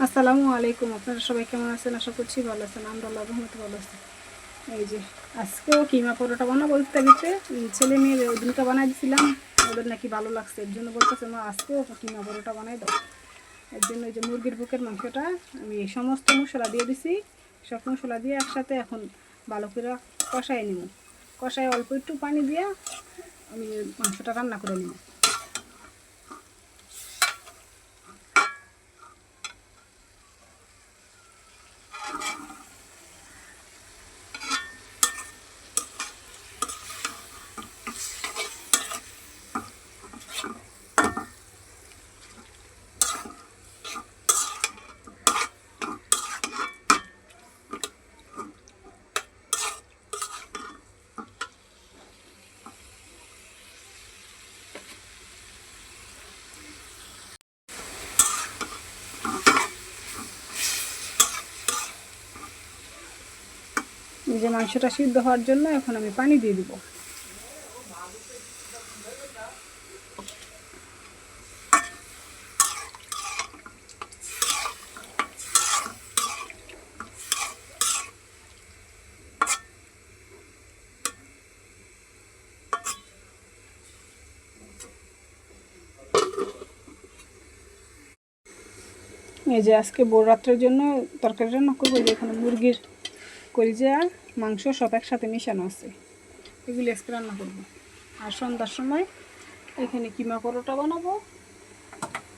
আসসালামু আলাইকুম। আপনারা সবাই কেমন আছেন? আশা করছি ভালো আছেন। আমরা আল্লাহর রহমতে ভালো আছি। এই যে আজকেও কিমা পরোটা বানাবো ইফতারিতে। ছেলে মেয়ের ওই দিনকে বানাই দিয়েছিলাম, ওদের নাকি ভালো লাগছে, এর জন্য বলতেছে মা আজকেও কিমা পরোটা বানাই দাও। এর জন্য এই যে মুরগির বুকের মাংসটা আমি সমস্ত মশলা দিয়ে দিছি, সব মশলা দিয়ে একসাথে এখন ভালো করে কষাই নিব। কষায় অল্প একটু পানি দিয়ে আমি মাংসটা রান্না করে নিব। এই যে মাংসটা সিদ্ধ হওয়ার জন্য এখন আমি পানি দিয়ে দিব। এই যে আজকে ভোর রাত্রের জন্য তরকারি রান্না করবো। যে এখানে মুরগির কলিজা মাংস সব একসাথে মেশানো আছে, এগুলি আজকে রান্না করবো। আর সন্ধ্যার সময় এখানে কিমা পরোটা বানাবো।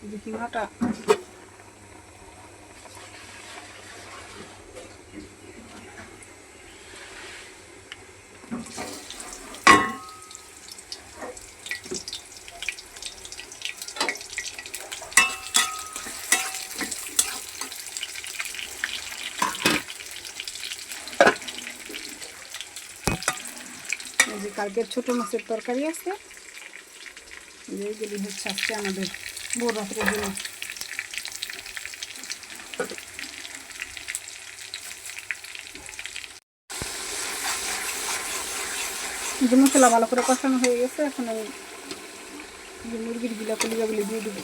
যে কিমাটা এই যে কালকের ছোটো মাছের তরকারি আছে, এইগুলি হচ্ছে আজকে আমাদের ভোর রাত্রের জন্য। যে মশলা ভালো করে কষানো হয়ে গেছে, এখন আমি যে মুরগির কলিজাগুলি দিয়ে দেবো।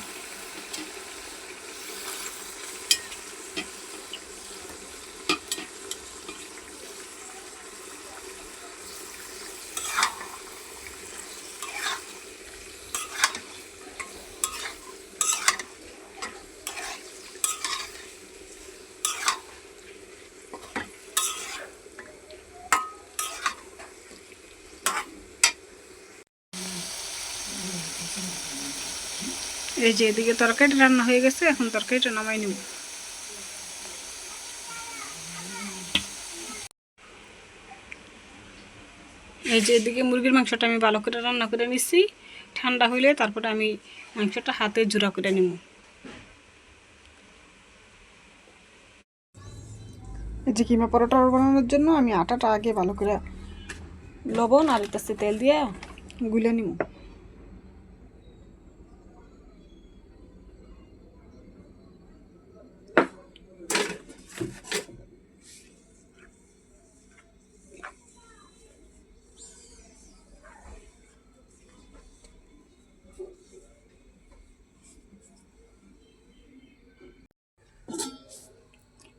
এই যে এদিকে তরকারিটা রান্না হয়ে গেছে, এখন তরকারিটা নামাই নেব। এই যে এদিকে মুরগির মাংসটা আমি ভালো করে রান্না করে নিচ্ছি। ঠান্ডা হইলে তারপরে আমি মাংসটা হাতে জুড়া করে নেব। এই যে কিমা পরোটা বানানোর জন্য আমি আটাটা আগে ভালো করে লবণ আর একটু তেল দিয়ে গুলে নিব।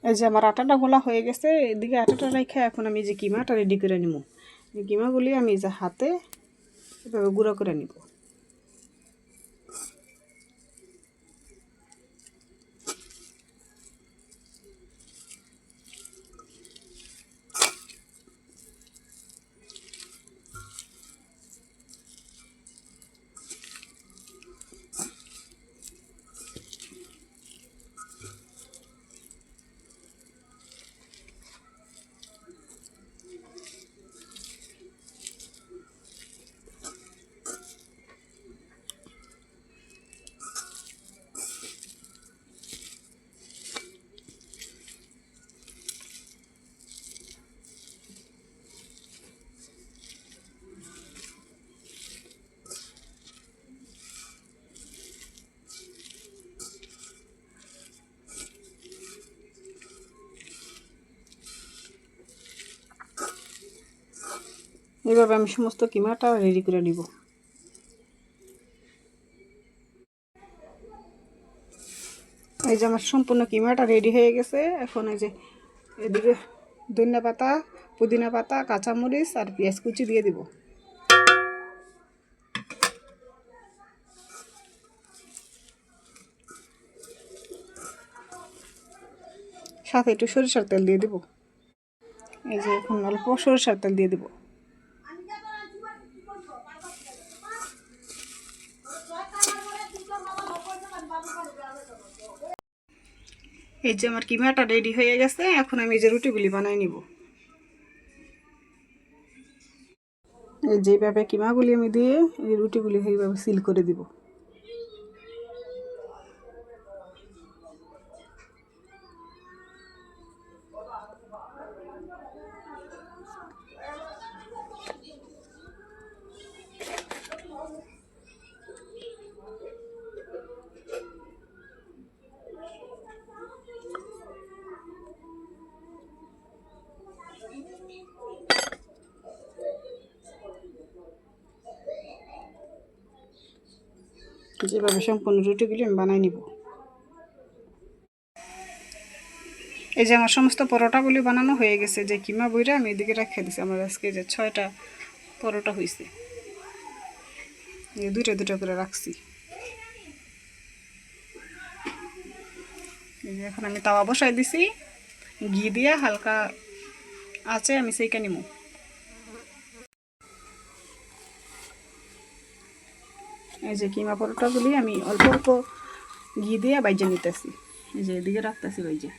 এই যে আমার আটাটা গোলা হয়ে গেছে, এদিকে আটাটা রেখে এখন আমি যে কিমাটা রেডি করে নিব। এই কিমাগুলি আমি যে হাতে এভাবে গুঁড়ো করে নিব। এইভাবে আমি সমস্ত কিমাটা রেডি করে নিব। এই যে আমার সম্পূর্ণ কিমাটা রেডি হয়ে গেছে। এখন এই যে এদিকে ধনিয়া পাতা, পুদিনা পাতা, কাঁচামরিচ আর পেঁয়াজ কুচি দিয়ে দিব। সাথে একটু সরিষার তেল দিয়ে দিব। এই যে এখন অল্প সরিষার তেল দিয়ে দিব। এই যে আমার কিমাটা রেডি হয়ে গেছে। এখন আমি এই যে রুটিগুলি বানাই নিব। এই যেভাবে কিমাগুলি আমি দিয়ে এই রুটিগুলি এইভাবে সিল করে দিব। যেভাবে সম্পূর্ণ রুটিগুলি আমি বানাই নিব। এই যে আমার সমস্ত পরোটাগুলি বানানো হয়ে গেছে। যে কিমা বইরা আমি এদিকে রেখে দিছি। আমার আজকে যে 6টা পরোটা হয়েছে, এই দুইটা দুইটা করে রাখছি। এই যে এখন আমি তাওয়া বসাই দিছি, ঘি দিয়ে হালকা আছে আমি সেইটা নিব। এই যে কিমা পরোটাগুলি আমি অল্প অল্প ঘি দিয়ে বাইজে নিতেছি। এই যে এদিকে রাখতেছি বাইজে।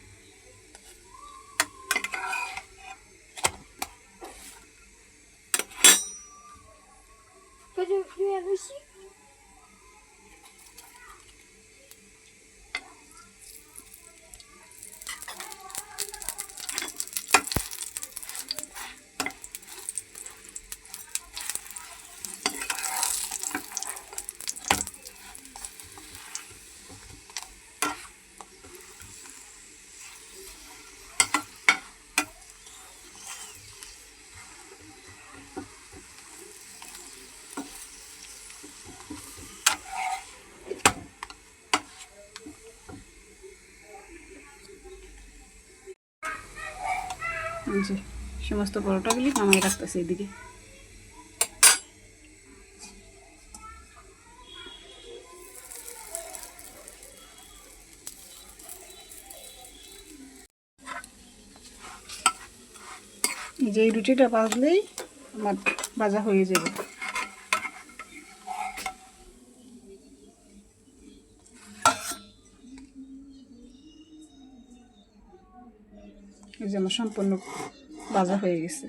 যে সমস্ত পরোটাগুলি নামাই রাখতেছি এদিকে। এই যে এই রুটিটা ভাজলেই আমার ভাজা হয়ে যাবে। এই যে আমার সম্পূর্ণ ভাজা হয়ে গেছে।